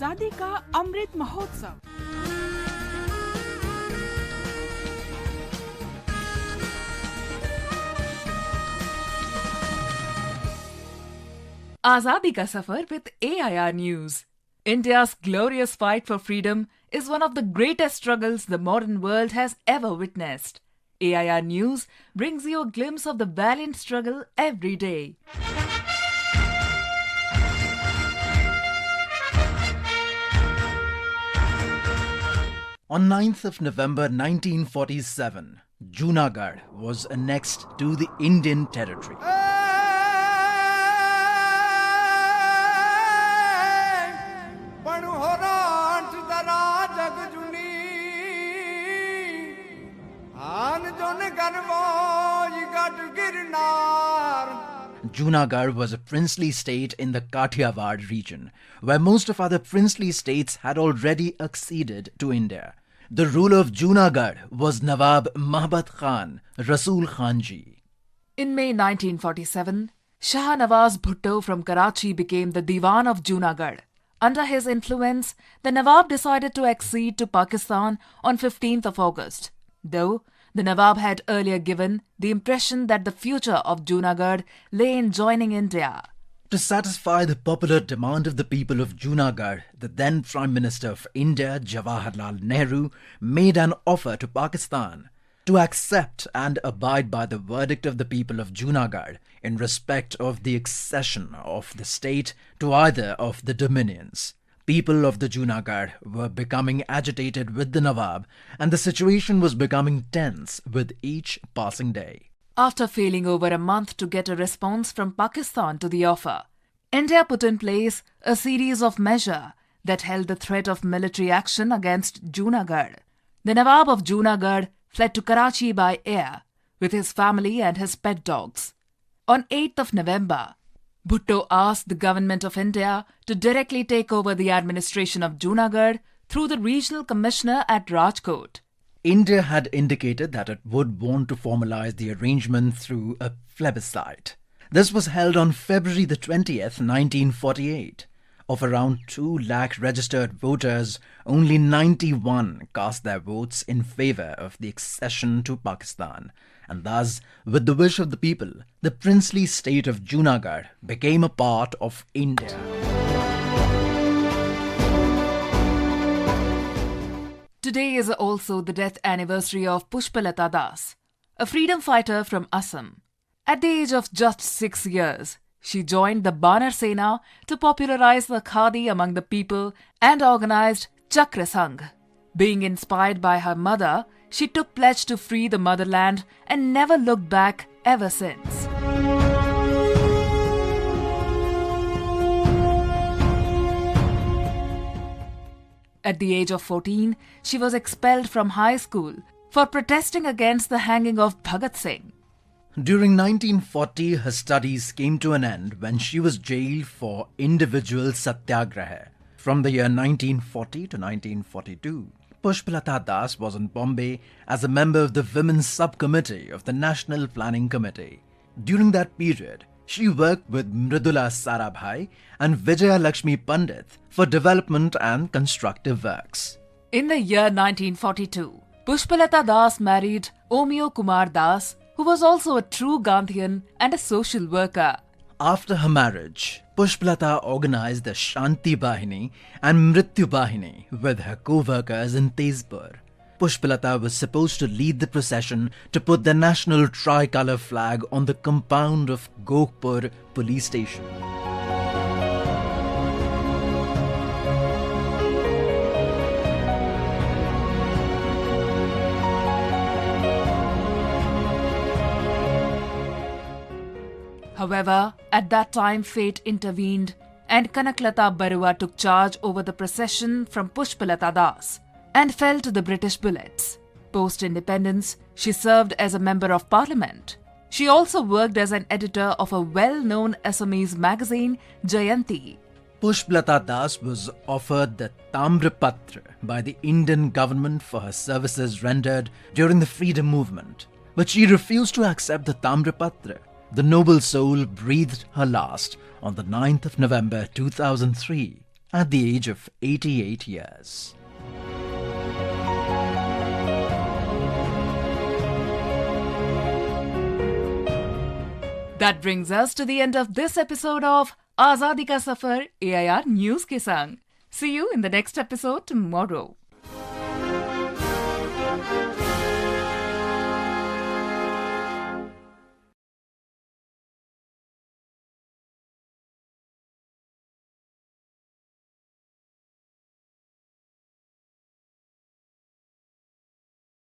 आजादी का Amrit Mahotsav. Azadi ka Safar with AIR News. India's glorious fight for freedom is one of the greatest struggles the modern world has ever witnessed. AIR News brings you a glimpse of the valiant struggle every day. On 9th of November 1947, Junagarh was annexed to the Indian territory. Junagarh was a princely state in the Kathiawar region, where most of other princely states had already acceded to India. The ruler of Junagarh was Nawab Mahabatkhan Rasulkhanji. In May 1947, Shah Nawaz Bhutto from Karachi became the Dewan of Junagadh. Under his influence, the Nawab decided to accede to Pakistan on 15th of August. Though the Nawab had earlier given the impression that the future of Junagadh lay in joining India. To satisfy the popular demand of the people of Junagarh, the then Prime Minister of India, Jawaharlal Nehru, made an offer to Pakistan to accept and abide by the verdict of the people of Junagarh in respect of the accession of the state to either of the dominions. People of the Junagarh were becoming agitated with the Nawab, and the situation was becoming tense with each passing day. After failing over a month to get a response from Pakistan to the offer, India put in place a series of measures that held the threat of military action against Junagarh. The Nawab of Junagarh fled to Karachi by air with his family and his pet dogs. On 8th of November, Bhutto asked the government of India to directly take over the administration of Junagarh through the regional commissioner at Rajkot. India had indicated that it would want to formalize the arrangement through a plebiscite. This was held on February the 20th, 1948. Of around 2 lakh registered voters, only 91 cast their votes in favor of the accession to Pakistan. And thus, with the wish of the people, the princely state of Junagarh became a part of India. Today is also the death anniversary of Pushpalata Das, a freedom fighter from Assam. At the age of just 6 years, she joined the Banar Sena to popularize the khadi among the people and organized Chakra Sangh. Being inspired by her mother, she took pledge to free the motherland and never looked back ever since. At the age of 14, she was expelled from high school for protesting against the hanging of Bhagat Singh. During 1940, her studies came to an end when she was jailed for individual satyagraha. From the year 1940 to 1942, Pushpalata Das was in Bombay as a member of the Women's Subcommittee of the National Planning Committee. During that period, she worked with Mridula Sarabhai and Vijaya Lakshmi Pandit for development and constructive works. In the year 1942, Pushpalata Das married Omio Kumar Das, who was also a true Gandhian and a social worker. After her marriage, Pushpalata organized the Shanti Bahini and Mrityu Bahini with her co-workers in Tezpur. Pushpalata was supposed to lead the procession to put the national tricolour flag on the compound of Gokhpur police station. However, at that time fate intervened and Kanaklata Barua took charge over the procession from Pushpalata Das and fell to the British bullets. Post-independence, she served as a member of parliament. She also worked as an editor of a well-known Assamese magazine, Jayanti. Pushpalata Das was offered the Tamrapatra by the Indian government for her services rendered during the freedom movement, but she refused to accept the Tamrapatra. The noble soul breathed her last on the 9th of November 2003 at the age of 88 years. That brings us to the end of this episode of Azadi Ka Safar AIR News ke Sang. See you in the next episode tomorrow.